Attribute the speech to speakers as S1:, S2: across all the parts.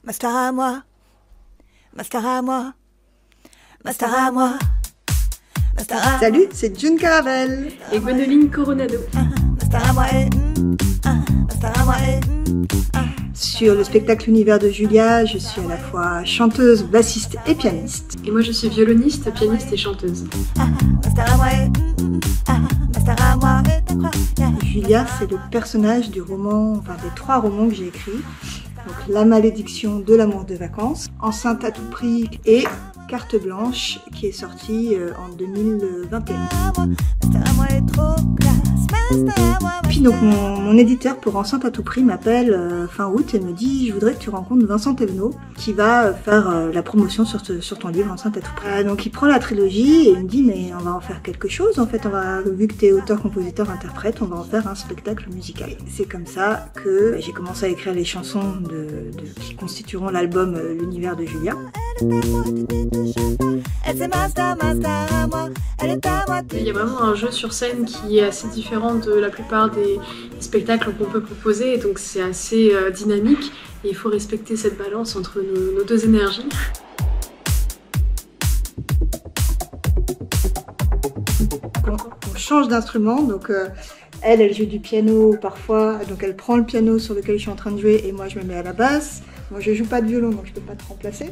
S1: Ma star à moi, ma star à moi, ma star à moi, ma star à moi.
S2: Salut, c'est June Caravel
S3: et Gwendoline Coronado.
S1: Ma star à moi, ma star à moi,
S2: Sur le spectacle L'univers de Julia, je suis à la fois chanteuse, bassiste et pianiste.
S3: Et moi je suis violoniste, pianiste et chanteuse.
S1: ma star à moi, ma star à moi,
S2: Julia, c'est le personnage du roman, enfin des 3 romans que j'ai écrits. Donc La malédiction de l'amour de vacances, Enceinte à tout prix et Carte blanche qui est sortie en 2021. Puis donc mon éditeur pour Enceinte à tout prix m'appelle fin août et me dit: je voudrais que tu rencontres Vincent Thévenot qui va faire la promotion sur ton livre Enceinte à tout prix. Donc il prend la trilogie et il me dit: mais on va en faire quelque chose en fait, vu que tu es auteur, compositeur, interprète, on va en faire un spectacle musical. C'est comme ça que j'ai commencé à écrire les chansons qui constitueront l'album L'univers de Julia.
S3: Il y a vraiment un jeu sur scène qui est assez différent de la plupart des spectacles qu'on peut proposer, et donc c'est assez dynamique et il faut respecter cette balance entre nos 2 énergies.
S2: On change d'instrument, donc elle joue du piano parfois, donc elle prend le piano sur lequel je suis en train de jouer et moi je me mets à la basse. Moi je joue pas de violon donc je peux pas te remplacer.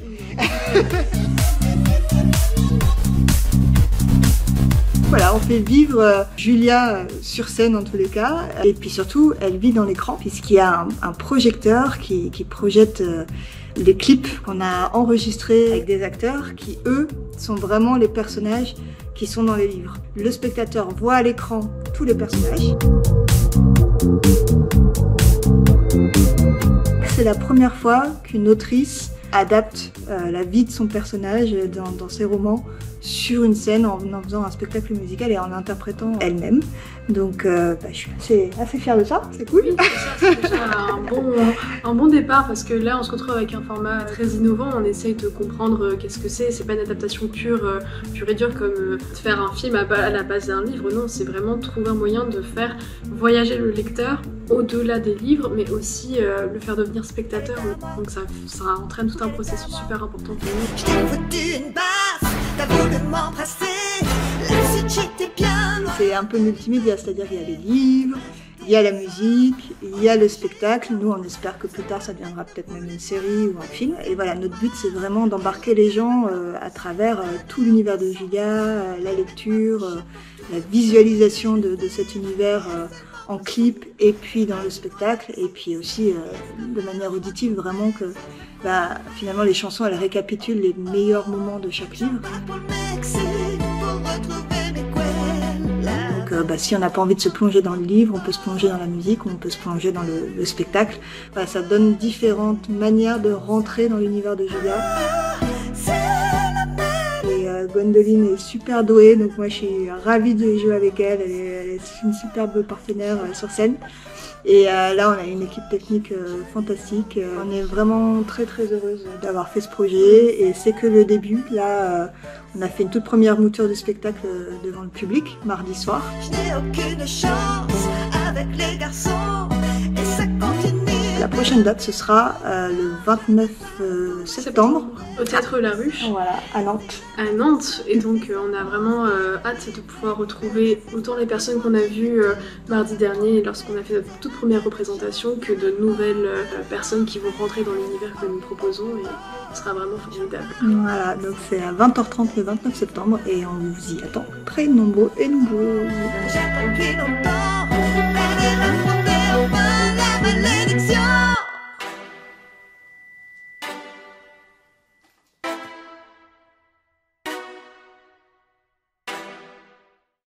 S2: Voilà, on fait vivre Julia sur scène en tous les cas, et puis surtout elle vit dans l'écran puisqu'il y a un projecteur qui projette les clips qu'on a enregistrés avec des acteurs qui eux sont vraiment les personnages qui sont dans les livres. Le spectateur voit à l'écran tous les personnages. C'est la première fois qu'une autrice adapte la vie de son personnage dans ses romans sur une scène en faisant un spectacle musical et en l'interprétant elle-même. Donc je suis assez fière de ça, c'est cool.
S3: Oui, c'est déjà un bon départ, parce que là on se retrouve avec un format très innovant, on essaye de comprendre qu'est-ce que c'est pas une adaptation pure et dure comme faire un film à la base d'un livre, non, c'est vraiment trouver un moyen de faire voyager le lecteur au-delà des livres, mais aussi le faire devenir spectateur, donc ça entraîne tout un processus super important pour nous.
S1: Je t'ai foutu une baffe, t'as voulu m'embrasser, la suite j'étais bien loin.
S2: C'est un peu multimédia, c'est-à-dire qu'il y a les livres, il y a la musique, il y a le spectacle. Nous, on espère que plus tard, ça deviendra peut-être même une série ou un film. Et voilà, notre but, c'est vraiment d'embarquer les gens à travers tout l'univers de Julia, la lecture, la visualisation de cet univers en clip et puis dans le spectacle, et puis aussi de manière auditive, vraiment que finalement les chansons, elles récapitulent les meilleurs moments de chaque livre. Donc si on n'a pas envie de se plonger dans le livre, on peut se plonger dans la musique ou on peut se plonger dans le spectacle. Voilà, ça donne différentes manières de rentrer dans l'univers de Julia. Et Gwendoline est super douée, donc moi je suis ravie de jouer avec elle. Elle est une superbe partenaire sur scène. Et là, on a une équipe technique fantastique. On est vraiment très très heureuse d'avoir fait ce projet, et c'est que le début. Là, on a fait une toute première mouture du spectacle devant le public mardi soir.
S1: Je n'ai aucune chance avec les garçons et ça continue.
S2: La prochaine date, ce sera le 29 septembre.
S3: Au Théâtre La Ruche.
S2: Voilà, à Nantes.
S3: À Nantes, et donc on a vraiment hâte de pouvoir retrouver autant les personnes qu'on a vues mardi dernier lorsqu'on a fait notre toute première représentation, que de nouvelles personnes qui vont rentrer dans l'univers que nous proposons, et ce sera vraiment formidable.
S2: Voilà, donc c'est à 20h30 le 29 septembre et on vous y attend très nombreux et nombreux.
S1: J'attends depuis longtemps.